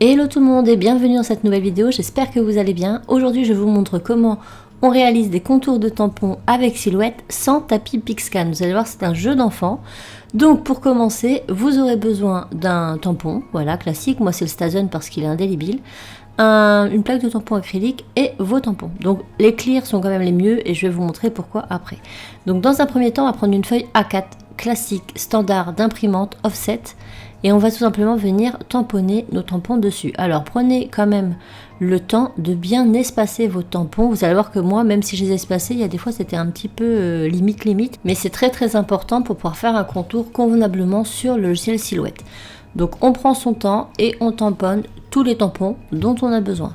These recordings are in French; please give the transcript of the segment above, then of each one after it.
Hello tout le monde et bienvenue dans cette nouvelle vidéo, j'espère que vous allez bien. Aujourd'hui je vous montre comment on réalise des contours de tampons avec silhouette sans tapis Pixscan. Vous allez voir, c'est un jeu d'enfant. Donc pour commencer, vous aurez besoin d'un tampon, voilà, classique. Moi c'est le Stazen parce qu'il est indélébile. Une plaque de tampon acrylique et vos tampons. Donc les clears sont quand même les mieux et je vais vous montrer pourquoi après. Donc dans un premier temps, on va prendre une feuille A4 classique, standard d'imprimante offset. Et on va tout simplement venir tamponner nos tampons dessus. Alors prenez quand même le temps de bien espacer vos tampons. Vous allez voir que moi, même si je les ai espacés, il y a des fois c'était un petit peu limite. Mais c'est très important pour pouvoir faire un contour convenablement sur le logiciel Silhouette. Donc on prend son temps et on tamponne tous les tampons dont on a besoin.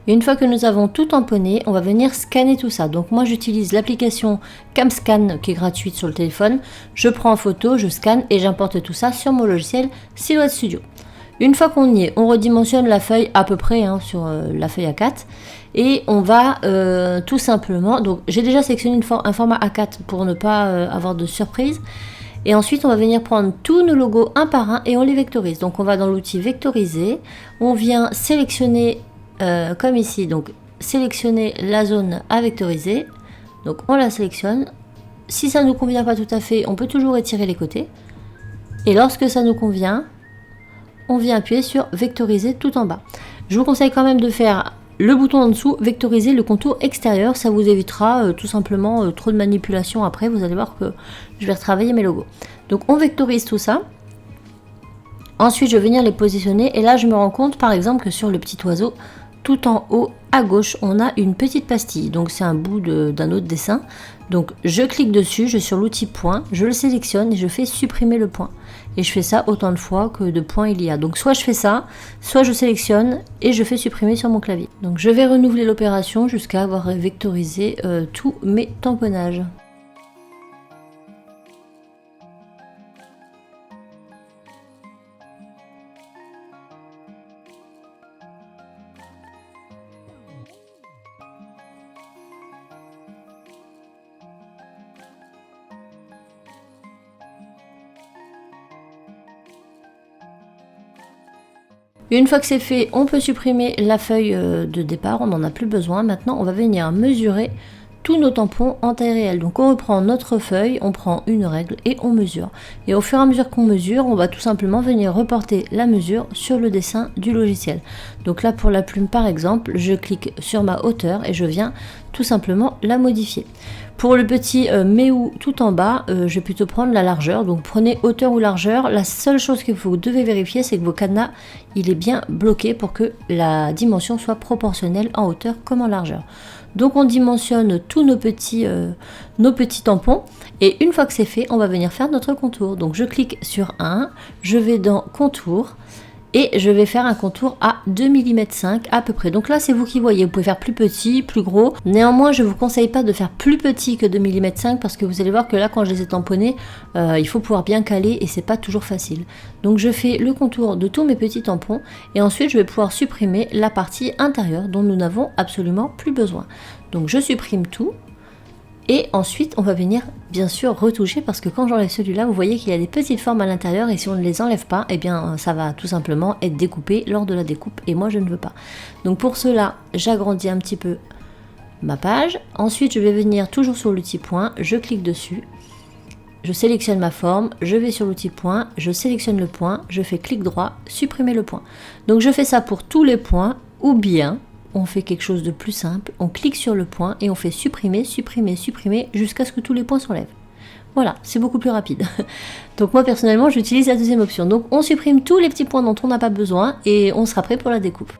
Une fois que nous avons tout tamponné, on va venir scanner tout ça. Donc moi j'utilise l'application CamScan qui est gratuite sur le téléphone. Je prends en photo, je scanne et j'importe tout ça sur mon logiciel Silhouette Studio. Une fois qu'on y est, on redimensionne la feuille à peu près sur la feuille A4 et on va tout simplement, donc j'ai déjà sélectionné un format A4 pour ne pas avoir de surprise. Et ensuite, on va venir prendre tous nos logos un par un et on les vectorise. Donc on va dans l'outil vectoriser, on vient sélectionner comme ici, donc sélectionner la zone à vectoriser. Donc on la sélectionne. Si ça ne nous convient pas tout à fait, on peut toujours étirer les côtés. Et lorsque ça nous convient, on vient appuyer sur vectoriser tout en bas. Je vous conseille quand même de faire le bouton en dessous, vectoriser le contour extérieur. Ça vous évitera tout simplement trop de manipulation après. Vous allez voir que je vais retravailler mes logos. Donc on vectorise tout ça. Ensuite, je vais venir les positionner. Et là, je me rends compte par exemple que sur le petit oiseau, tout en haut à gauche, on a une petite pastille. Donc c'est un bout d'un autre dessin. Donc je clique dessus, je suis sur l'outil point, je le sélectionne et je fais supprimer le point. Et je fais ça autant de fois que de points il y a. Donc soit je fais ça, soit je sélectionne et je fais supprimer sur mon clavier. Donc je vais renouveler l'opération jusqu'à avoir vectorisé tous mes tamponnages. Une fois que c'est fait, on peut supprimer la feuille de départ, on n'en a plus besoin. Maintenant, on va venir mesurer tous nos tampons en taille réelle. Donc on reprend notre feuille, on prend une règle et on mesure. Et au fur et à mesure qu'on mesure, on va tout simplement venir reporter la mesure sur le dessin du logiciel. Donc là pour la plume par exemple, je clique sur ma hauteur et je viens tout simplement la modifier. Pour le petit méou tout en bas, je vais plutôt prendre la largeur. Donc prenez hauteur ou largeur. La seule chose que vous devez vérifier, c'est que vos cadenas, il est bien bloqué pour que la dimension soit proportionnelle en hauteur comme en largeur. Donc on dimensionne tous nos petits tampons. Et une fois que c'est fait, on va venir faire notre contour. Donc je clique sur un, je vais dans contour. Et je vais faire un contour à 2,5 mm à peu près. Donc là, c'est vous qui voyez. Vous pouvez faire plus petit, plus gros. Néanmoins, je ne vous conseille pas de faire plus petit que 2,5 mm parce que vous allez voir que là, quand je les ai tamponnés, il faut pouvoir bien caler et c'est pas toujours facile. Donc je fais le contour de tous mes petits tampons et ensuite, je vais pouvoir supprimer la partie intérieure dont nous n'avons absolument plus besoin. Donc je supprime tout. Et ensuite, on va venir bien sûr retoucher parce que quand j'enlève celui-là, vous voyez qu'il y a des petites formes à l'intérieur et si on ne les enlève pas, eh bien ça va tout simplement être découpé lors de la découpe et moi je ne veux pas. Donc pour cela, j'agrandis un petit peu ma page. Ensuite, je vais venir toujours sur l'outil point, je clique dessus, je sélectionne ma forme, je vais sur l'outil point, je sélectionne le point, je fais clic droit, supprimer le point. Donc je fais ça pour tous les points ou bien on fait quelque chose de plus simple, on clique sur le point et on fait supprimer, supprimer, supprimer jusqu'à ce que tous les points s'enlèvent. Voilà, c'est beaucoup plus rapide. Donc moi personnellement, j'utilise la deuxième option. Donc on supprime tous les petits points dont on n'a pas besoin et on sera prêt pour la découpe.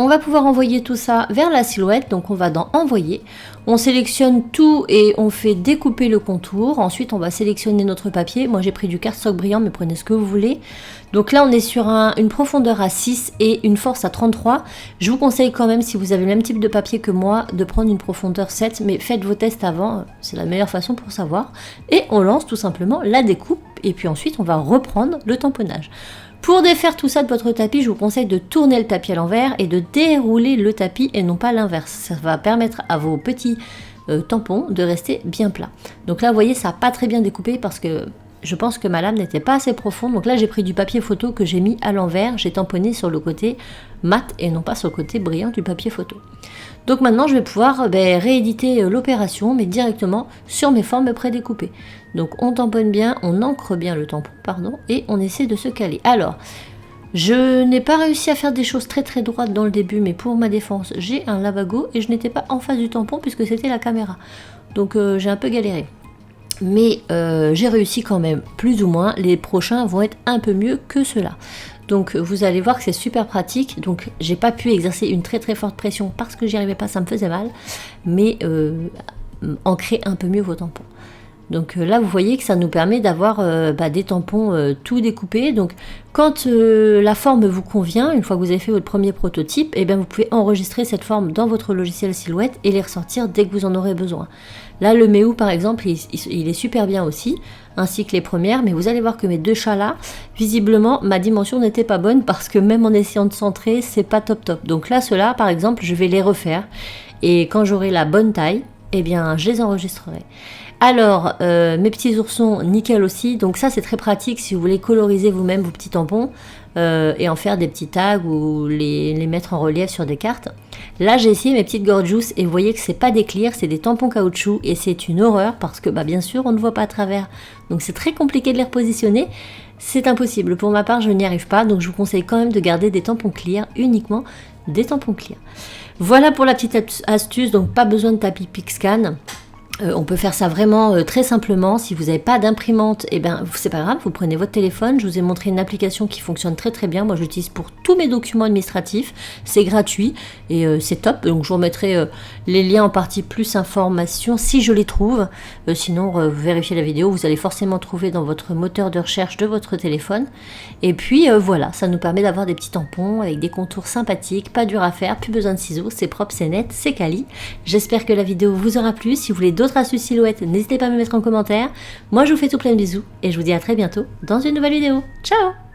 On va pouvoir envoyer tout ça vers la silhouette, donc on va dans envoyer, on sélectionne tout et on fait découper le contour. Ensuite on va sélectionner notre papier, moi j'ai pris du cardstock brillant mais prenez ce que vous voulez. Donc là on est sur une profondeur à 6 et une force à 33. Je vous conseille quand même, si vous avez le même type de papier que moi, de prendre une profondeur 7, mais faites vos tests avant, c'est la meilleure façon pour savoir. Et on lance tout simplement la découpe et puis ensuite on va reprendre le tamponnage. Pour défaire tout ça de votre tapis, je vous conseille de tourner le tapis à l'envers et de dérouler le tapis et non pas l'inverse. Ça va permettre à vos petits tampons de rester bien plats. Donc là, vous voyez, ça n'a pas très bien découpé parce que je pense que ma lame n'était pas assez profonde. Donc là, j'ai pris du papier photo que j'ai mis à l'envers. J'ai tamponné sur le côté mat et non pas sur le côté brillant du papier photo. Donc maintenant, je vais pouvoir rééditer l'opération, mais directement sur mes formes prédécoupées. Donc on tamponne bien, on ancre bien le tampon, pardon, et on essaie de se caler. Alors, je n'ai pas réussi à faire des choses très très droites dans le début, mais pour ma défense, j'ai un lavago et je n'étais pas en face du tampon puisque c'était la caméra. Donc j'ai un peu galéré. Mais j'ai réussi quand même, plus ou moins. Les prochains vont être un peu mieux que ceux-là. Donc vous allez voir que c'est super pratique. Donc j'ai pas pu exercer une très très forte pression parce que j'y arrivais pas, ça me faisait mal. Mais ancrer un peu mieux vos tampons. Donc là vous voyez que ça nous permet d'avoir des tampons tout découpés. Donc quand la forme vous convient, une fois que vous avez fait votre premier prototype, et bien vous pouvez enregistrer cette forme dans votre logiciel Silhouette et les ressortir dès que vous en aurez besoin. Là le Méou par exemple il est super bien aussi, ainsi que les premières, mais vous allez voir que mes deux chats là, visiblement ma dimension n'était pas bonne parce que même en essayant de centrer, c'est pas top top. Donc là ceux-là par exemple je vais les refaire et quand j'aurai la bonne taille, eh bien je les enregistrerai. Alors, mes petits oursons, nickel aussi. Donc ça, c'est très pratique si vous voulez coloriser vous-même vos petits tampons et en faire des petits tags ou les mettre en relief sur des cartes. Là, j'ai essayé mes petites gorgeous et vous voyez que c'est pas des clears, c'est des tampons caoutchouc et c'est une horreur parce que, bien sûr, on ne voit pas à travers. Donc c'est très compliqué de les repositionner. C'est impossible. Pour ma part, je n'y arrive pas. Donc je vous conseille quand même de garder des tampons clear, uniquement des tampons clear. Voilà pour la petite astuce. Donc pas besoin de tapis Pixcan. On peut faire ça vraiment très simplement. Si vous n'avez pas d'imprimante, eh ben c'est pas grave, vous prenez votre téléphone. Je vous ai montré une application qui fonctionne très très bien. Moi je l'utilise pour tous mes documents administratifs. C'est gratuit et c'est top. Donc je vous remettrai les liens en partie plus information si je les trouve. Sinon vous vérifiez la vidéo, vous allez forcément trouver dans votre moteur de recherche de votre téléphone. Et puis voilà, ça nous permet d'avoir des petits tampons avec des contours sympathiques, pas dur à faire, plus besoin de ciseaux, c'est propre, c'est net, c'est quali. J'espère que la vidéo vous aura plu. Si vous voulez d'autres astuces silhouettes, n'hésitez pas à me mettre en commentaire. Moi je vous fais tout plein de bisous et je vous dis à très bientôt dans une nouvelle vidéo. Ciao!